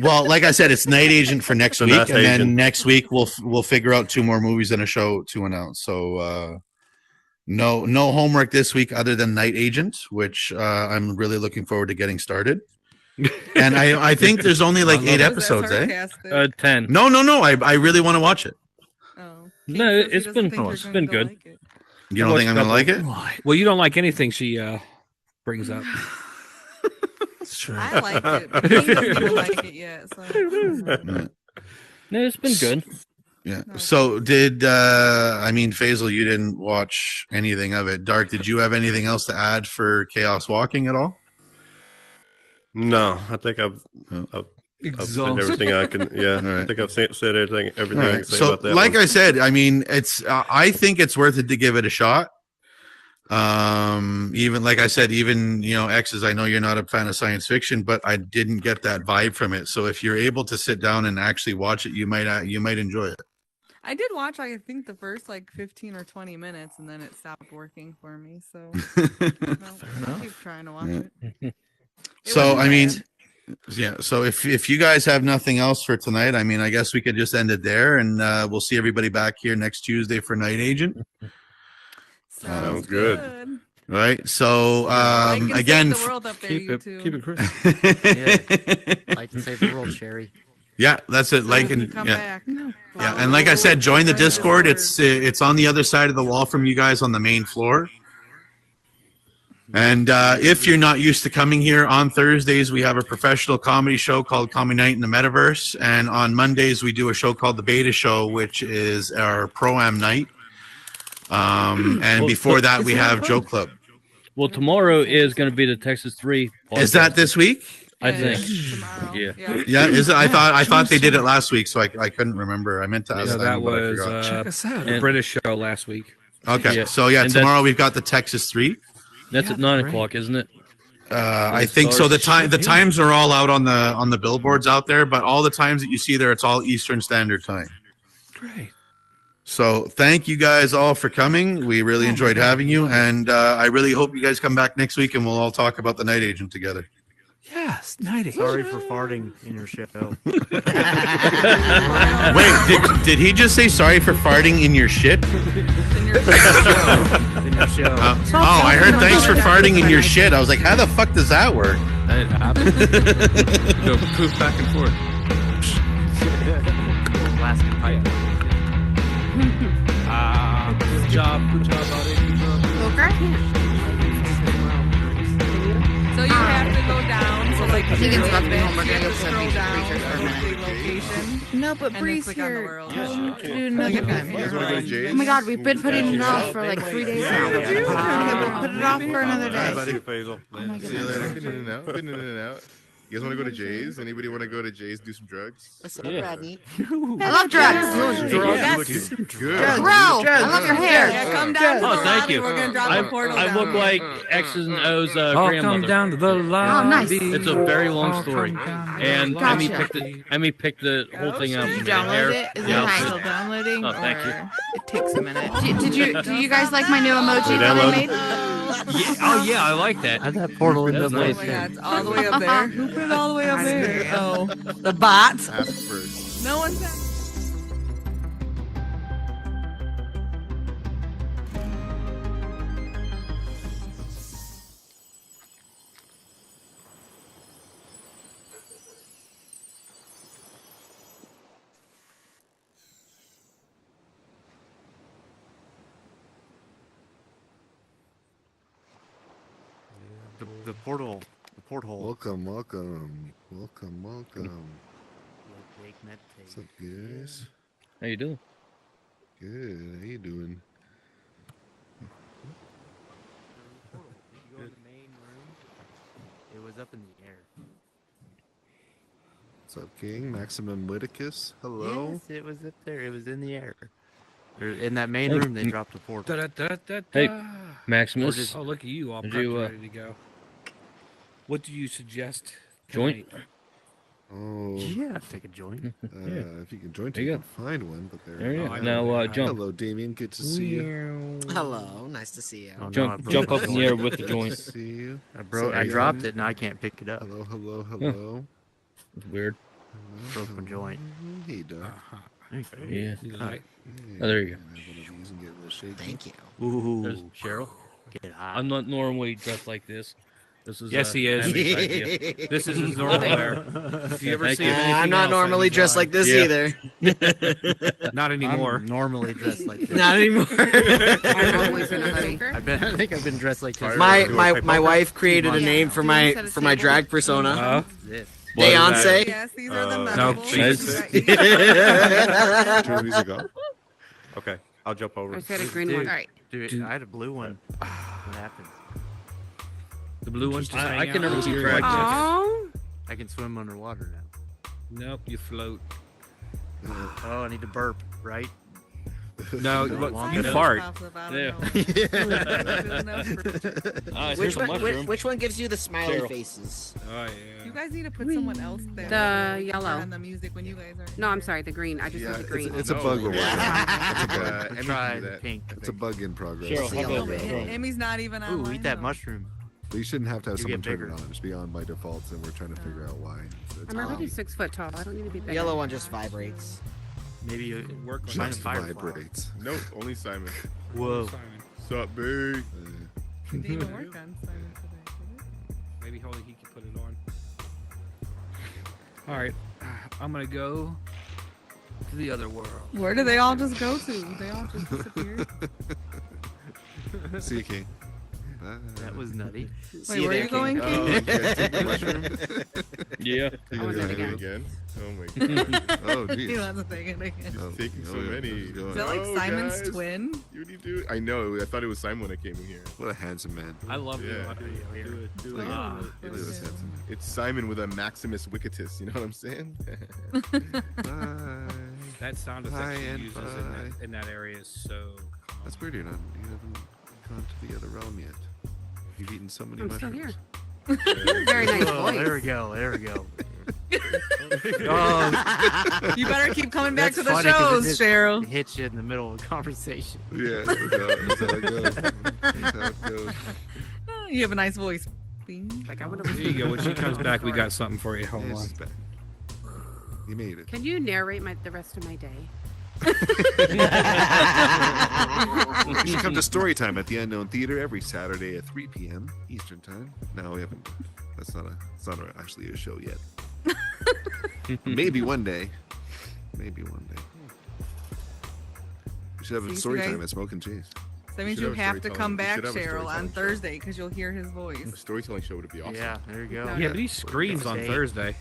Well, like I said, it's Night Agent for next The week, Night and then Agent. next week we'll figure out 2 more movies and a show to announce. So no homework this week other than Night Agent, which I'm really looking forward to getting started. And I think there's only like 8 episodes, eh? 10. No. I really want to watch it. Oh. No, it's been good. You don't think I'm gonna like it? Well, you don't like anything she brings up. That's true. I like it. But he doesn't even like it yet. So. No, it's been good. Yeah. So Faisal, you didn't watch anything of it. Dark, did you have anything else to add for Chaos Walking at all? No, I think I've said everything I can. Yeah, Right. I think I've said everything I All can right. say So, about that. like one. I said, I mean, it's. I think it's worth it to give it a shot. Even like I said, X's. I know you're not a fan of science fiction, but I didn't get that vibe from it. So if you're able to sit down and actually watch it, you might enjoy it. I did watch, I think, the first like 15 or 20 minutes, and then it stopped working for me. So I'll keep trying to watch it. So wasn't I mean, bad. yeah. So if you guys have nothing else for tonight, I mean, I guess we could just end it there, and we'll see everybody back here next Tuesday for Night Agent. Sounds good. Right. So Like and again, save the world up there, Keep you it two. Yeah. Like to save the world, Sherry. yeah, that's it. Like and Come yeah. back. Yeah, and like I said, join the Discord. It's on the other side of the wall from you guys on the main floor. And if you're not used to coming here on Thursdays, we have a professional comedy show called Comedy Night in the Metaverse, and on Mondays we do a show called The Beta Show, which is our pro-am night. And before that, we have Joke Club. Well, tomorrow is going to be the Texas 3. Is that this week? I think. Tomorrow. Yeah. Yeah, is it? I thought they did it last week, so I couldn't remember. I meant to ask So that them, but I was forgot. Check us out. a British show last week. Okay, yeah. so yeah, And tomorrow we've got the Texas 3. That's at 9 o'clock, isn't it? I think so. The times are all out on the billboards out there, but all the times that you see there, it's all Eastern Standard Time. Great. So thank you guys all for coming. We really enjoyed having you, and I really hope you guys come back next week, and we'll all talk about the Night Agent together. Yes, Night Agent. Sorry for farting in your show. Wait, did he just say sorry for farting in your shit? In your In your show. Oh, I heard thanks for farting in your shit. I was like, how the fuck does that work? That happened. Go poof back and forth. Alaskan pipe. Good job, buddy. Good job. Poker? So you have to go down. So like, I think it's about to be you home. We're gonna go have to set scroll these down creatures for a to minute. the location. No, but and Bree's then click on the here. world. Do another time. You guys want to go to Jay's? Oh my god, we've been putting it off for like 3 days now. Okay, we'll put it off for another day. See you later. Been in and out. Been in and out. You guys want to go to Jay's? Anybody want to go to Jay's, do some drugs? What's up, Rodney? I love drugs. Yes. Good. Bro, I love your hair. Yeah, come down to Oh, the thank lobby. you. We're gonna drop a portal I down. look like X's and O's I'll grandmother. come down to the lobby. Oh, nice. It's a very long I'll story, come down. and Gotcha. Emmy picked the whole thing out. Did from you the download hair. it? Is Yeah. it still downloading? Oh, thank you. or It takes a minute. Do you guys like my new emoji that I made? Yeah, oh yeah, I like that. How'd that portal end up Oh my right god, there? it's all the way up there. Who put it all the way up there? Oh, the bot. Ask first. No one's at. The portal. The porthole. Welcome. What's up, guys? How you doing? Good. How you doing? It was up in the air. What's up, King? Maximum Whitticus. Hello. Yes, it was up there. It was in the air. Or in that main room, they dropped a portal. Hey, Maximus. Oh, look at you, all Did prepped, you, ready to go. What do you suggest? Joint? tonight? Oh. Yeah, take a joint. If you can join, There you you can find one. But There you oh, go. I Now, know. jump. Hello, Damien. Good to see you. Hello, nice to see you. Oh, Jump- no, I jump broke up in the the air joint. with the joint. Good to see you. I dropped it and I can't pick it up. Hello. Weird. Broke my joint. Hey, Doc. Yeah. Alright. Oh, there you go. Thank you. Ooh. There's Cheryl. Get hot. I'm not normally dressed like this. This is Yes, he is. Abby's idea. This is his normal wear. If you ever Thank see you. him anything I'm not else, normally then dressed why. like this either. Not anymore. I'm normally dressed like this. Not anymore. I'm always in a hoodie. I think I've been dressed like this. My wife created a name for my drag persona. Beyonce. Yes, these are the No, medibles. Okay, I'll jump over. I said a green one. All right. Dude, I had a blue one. What happened? The blue ones just I hang can out. never keep track. Oh. I can swim underwater now. Nope, you float. Oh, I need to burp, right? No, Go look, long you enough. fart. Yeah. Which here's a mushroom. which one gives you the smiley Cheryl. faces? Oh yeah. You guys need to put someone else there. The Turn yellow. on the music when you guys are. No, I'm sorry, the green. I just Yeah, said the green. it's a bug we're working on. It's a bug. We tried pink. It's a bug in progress. Cheryl, how about Emmy's not even on. Ooh, eat that mushroom. But you shouldn't have to have You someone get turn it bigger. on. It's beyond my defaults, and we're trying to figure out why. So it's I'm already 6 foot tall. I don't need to be The bigger. yellow one just vibrates. Maybe you Work on find a just firefly. vibrates. Nope, only Simon. Whoa. Simon. Sup, big? Didn't even work on Simon today. Maybe Holy he can put it on. All right, I'm gonna go to the other world. Where do they all just go to? They all just disappeared. See you, King. That was nutty. Wait, where are you going, King? Oh, you can't take the mushroom? Yeah. You I want gonna that do again. it Again? Oh my god. Oh, He geez. wants to take it again. Oh, Taking so yeah, many. this is going. Is that like Oh, Simon's guys. twin? You need to. I know. I thought it was Simon when I came in here. What a handsome man. I love you. Yeah. Do it. Do Look it. at look at this handsome It's Simon with a Maximus Wicketus. You know what I'm saying? man. Bye. That sound Hi, effect and he uses in that area is so. That's weird. You haven't gone to the other realm yet. You've eaten so many I'm still mushrooms. here. Very nice Oh, voice. there we go. There we go. You better keep coming back to That's the funny 'cause shows, it just Cheryl. hits you in the middle of a conversation. Yeah, that's how it goes. That's how it goes. You have a nice voice. Bing. Like I would There have. you go. When she comes back, we got something for you. Hold Yeah, on. she's back. You made it. Can you narrate the rest of my day? You should come to Storytime at the Unknown Theater every Saturday at 3 p.m. Eastern Time. No, we haven't. It's not actually a show yet. Maybe one day. Maybe one day. should have a See, story guys? time at Smoke and Cheese. That means should you have a have to storytelling- come we back, should have a Cheryl, on storytelling show. Thursday because you'll hear his A voice. storytelling show would be awesome. Yeah, there you go. Yeah, but he screams on Thursday.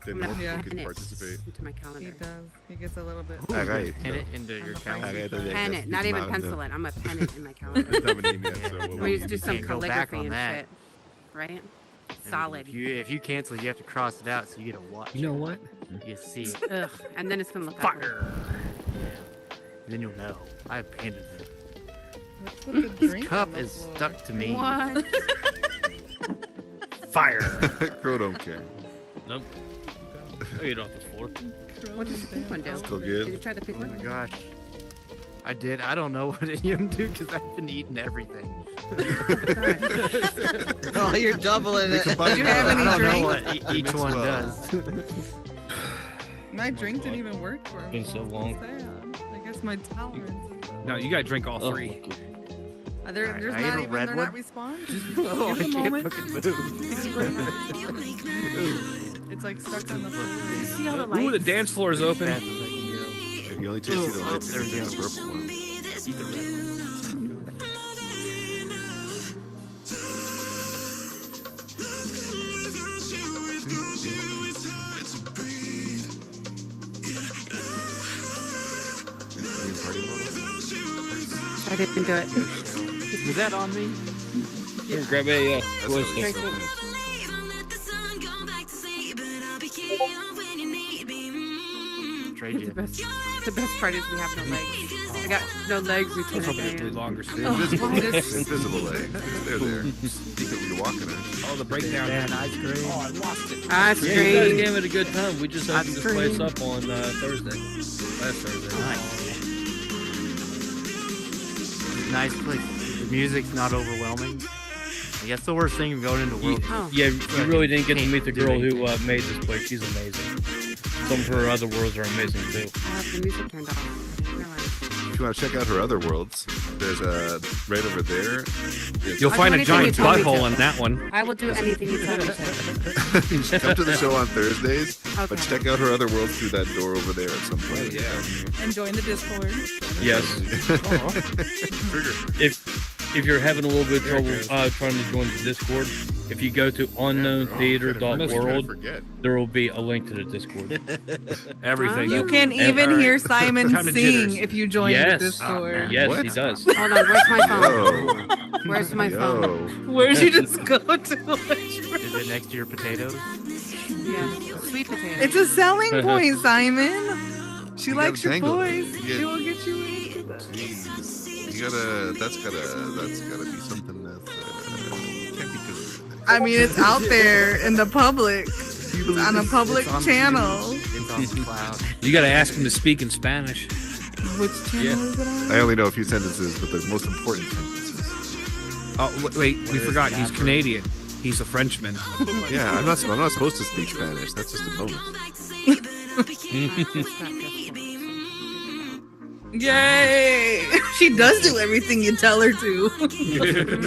Then Yeah. you Yeah. could participate. Into my He calendar. does. He gets a little bit. Pin it into your calendar. Pen it, not even pencil it. I'm gonna pen it in my I calendar. don't have a name yet, so We used to do some can't go back calligraphy on and that. shit. Right? And Solid. If you cancel, you have to cross it out so you get a watch. You know what? You see. Ugh. And then it's gonna look Fire. Then you'll know. I abandoned it. What's with the This drink cup on the is floor? stuck to me. What? Fire. Crow don't care. Nope. I ate off the floor. What did the pink one do? Still good. Did you try the pink Oh one? my gosh. I did. I don't know what any of them do because I've been eating everything. Oh, you're doubling it. Did you have I any don't know drink? what each mix one well. does. My drink didn't even work for me. Been so long. Sad. I guess my tolerance is low. No, you gotta drink all three. There's I ate not a even, red they're one. not responding. Oh, I Give a can't moment. fucking move. It's like stuck on the floor. See all the Ooh, the lights? dance floor is open. If you only taste the lights, there we it's go. the purple one. Eat the red one. I didn't do it. Was that on me? Here, grab a oyster. Trade The you. best part is we have no legs. I got no legs. We turn it Probably down. longer still. Invisible, why does- invisible leg. They're there. Because you're walking it. Oh, the breakdown. Man, ice cream. Oh, I lost it. Ice Yeah, you guys cream. gave it a good time. We just opened Ice this place cream. up on Thursday. Last Thursday. Nice place. The music's not overwhelming. I guess the worst thing going into World. Oh. Yeah, you really didn't get to Can't meet the do girl who anything. made this place. She's amazing. Some of her other worlds are amazing too. I have the music turned off. I didn't realize. If you want to check out her other worlds, there's a right over there. You'll I'll find do a giant anything you tell me butthole to. in that one. I will do anything you tell me to. Come to the show on Thursdays, but Okay. check out her other worlds through that door over there at some point. And join the Discord. Yes. If you're having a little bit of trouble trying to join the Discord, if you go to unknowntheater.world, there will be a link to the Discord. Everything. You can even Alright. hear Simon Kinda sing jitters. if you join Yes. the Discord. Yes, What? he does. Hold on, where's my phone? Yo. Where's my phone? Yo. Where'd you just go to? Is it next to your potatoes? Yeah, sweet potato. It's a selling point, Simon. She You likes got your tangled. voice. Yeah. She will get you into that. Jeez. You gotta. That's gotta be something that can't be good. I mean, it's out there in the public. It's on a public channel. It's on the cloud. You gotta ask him to speak in Spanish. Which channel is it on? I only know a few sentences, but the most important sentences. Oh, wait, we forgot. He's Canadian. He's a Frenchman. Yeah, I'm not supposed to speak Spanish. That's just a bonus. Yay! She does do everything you tell her to.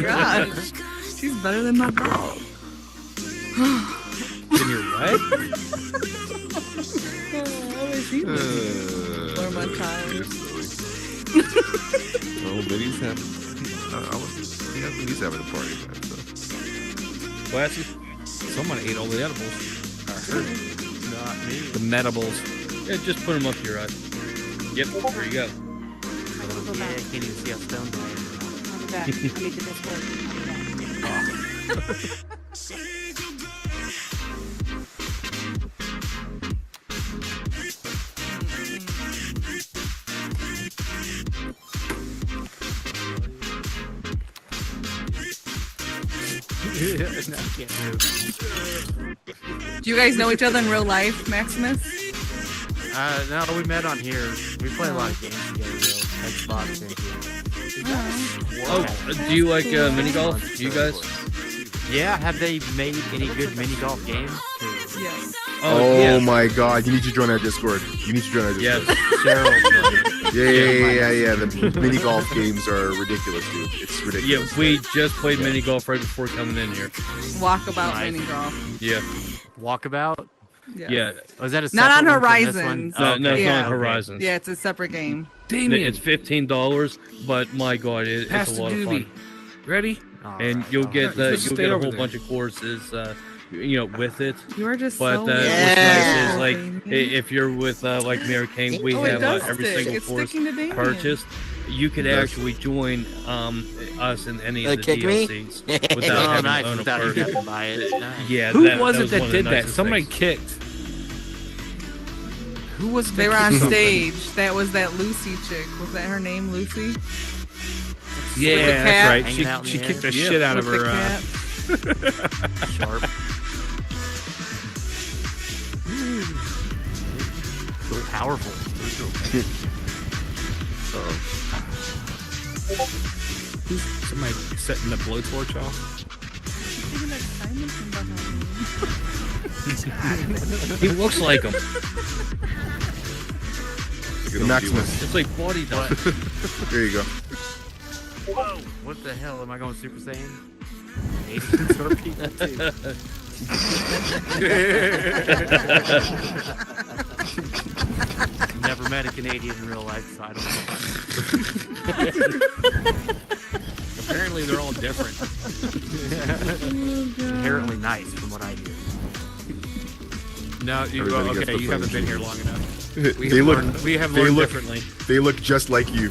Gosh, she's better than my dog. Can you what? How is he Or my child. Oh, but he's having a party time. So. Glasses? Someone ate all the edibles. I heard it. Not me. The medibles. Yeah, just put them up to your eyes. Yep, there you go. I will go Yeah, back. I can't even see how stoned I am. I'll be back. I need the Discord. I'll be back. No, I can't move. Do you guys know each other in real life, Maximus? No, we met on here. We play a lot of games together, though. Xbox and Oh, do you like mini golf? You guys? Yeah, have they made any good mini golf games? Yes. Oh yeah. my God! You need to join our Discord. You need to join our Discord. Yes. Cheryl. Yeah. The mini golf games are ridiculous, dude. It's Yeah, ridiculous. we just played mini golf right before coming in here. Walkabout Nice. mini golf. Yeah. Walkabout. Yeah. Oh, is that a Not on separate one from this one? Horizons. No, it's yeah. not on Horizons. Yeah, it's a separate game. Damien. It's $15, but my God, it's Pass a the lot of doobie. fun. Ready? And you'll get Just you'll stay get a over whole there. bunch of courses, with it. You are just But so what's nice is like if you're with like Mary Kane, we have every single course purchased. You could actually join us in any of the kick me? DLCs without having to own a Without purse. having to buy it. Nice. Yeah, Who that was it one that of the did that? nicest Somebody things. kicked. Who was it? They that were on kicked stage. That was that Lucy chick. Was that her name, Lucy? Yeah, With the cat? that's right. Hanging out in She the kicked air. the shit out of With her. the cat. Sharp. So powerful. Somebody setting the blowtorch off. He looks like him. Maximus. It's like body double. There you go. Whoa! What the hell? Am I going Super Saiyan? 80 torpedo too. Never met a Canadian in real life, so I don't know. Apparently, they're all different. Inherently nice, from what I hear. No, you, Everybody gets okay, the you haven't flavor. been here long enough. They look. We have They learned look differently. They look just like you.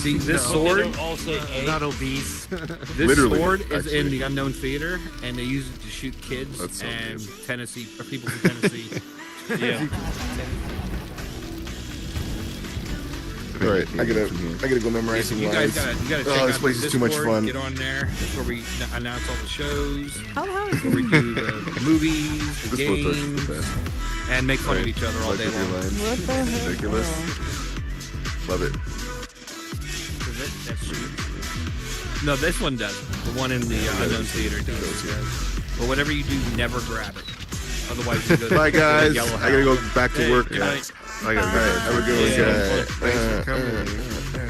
See, this sword, I'm not obese. this Literally, sword is in actually. the Unknown Theater, and they use it to shoot kids That's so and good. Tennessee or people from Tennessee. Yeah. All right, I gotta go memorize some You lines. guys gotta check Oh, out this place the is too much Discord, fun. Get on there. That's where we announce all the shows. How Where we do the movies, the This blowtorch is games, the best. and make fun of Right. each other all Like day with your long. lines. What the heck? Ridiculous. Love it. No, this one doesn't. The one in the Unknown Theater does. But whatever you do, never grab it. Otherwise, you go to Bye, guys. yellow I gotta go back to Hey, work. good night. I gotta go. Have a good one, Yeah. guys. Thanks for coming.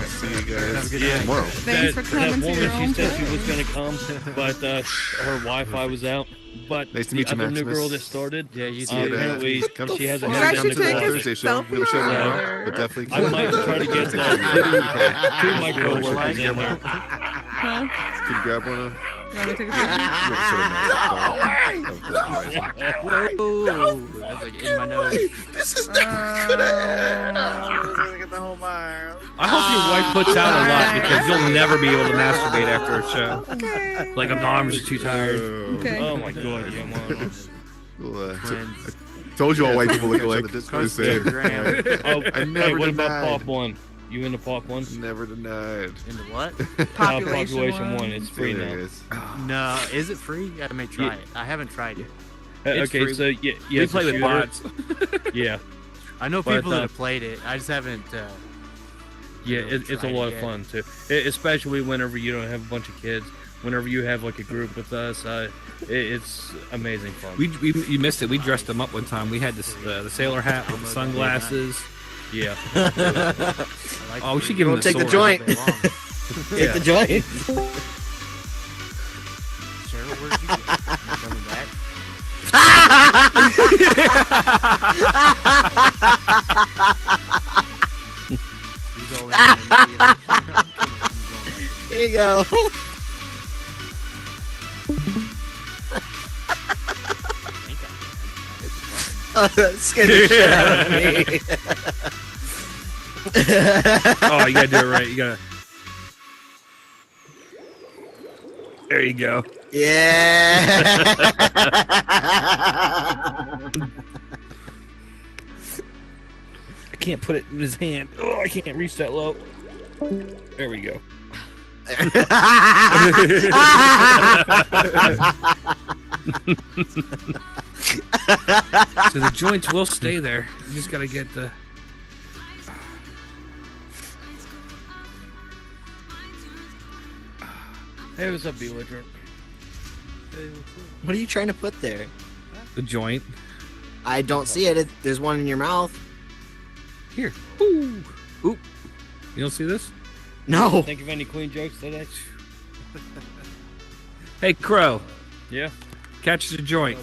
See you guys Yeah. tomorrow. Thanks for coming to woman, your she own said she place. was going to come, but her Wi-Fi was out. But Nice to the meet you, other new Maximus. girl that started, Yeah, you See you there. apparently Come- she has a You headache guys should from the take a Thursday. Thursday show. We have a show selfie tomorrow, together. but definitely. I might try to get two of my coworkers in there. Huh? Can you grab one? You want me to take a picture? Whoa! That's like in my nose. This is not good. I hope your wife puts out a lot because you'll never be able to masturbate after a show. Okay. Like, my arms are too tired. Okay. Oh my God, yeah, man. Twins. Told you all white people look Catch alike. on the Just Discord. saying. Instagram. Oh, I hey, never what about denied. Pop 1? You into Pop 1? Never denied. Into what? Population 1. It's free There now. it is. No, is it free? I may try it. I haven't tried it. It's Okay, free. so yeah, We it's a play with shooter. bots. Yeah, I know But, people that have played it. I just haven't. yeah, it's a tried lot it of yet. fun too. Especially whenever you don't have a bunch of kids. Whenever you have like a group with us, it's amazing fun. You missed it. We dressed them up one time. We had the sailor hat with the sunglasses. Yeah. Oh, we should give Go him the take the sword. joint. Take the joint. Cheryl, where did you go? You coming back? He's all in Here you go. Oh, that scared the shit out of me. Oh, you gotta do it right. You gotta. There you go. Yeah. I can't put it in his hand. Oh, I can't reach that low. There we go. So the joints will stay there. You just gotta get the. Hey, what's up, Beelager? What are you trying to put there? The joint. I don't see it. There's one in your mouth. Here. Ooh. Oop. You don't see this? No. Think of any Queen jokes today? Hey, Crow. Yeah. Catch the joint.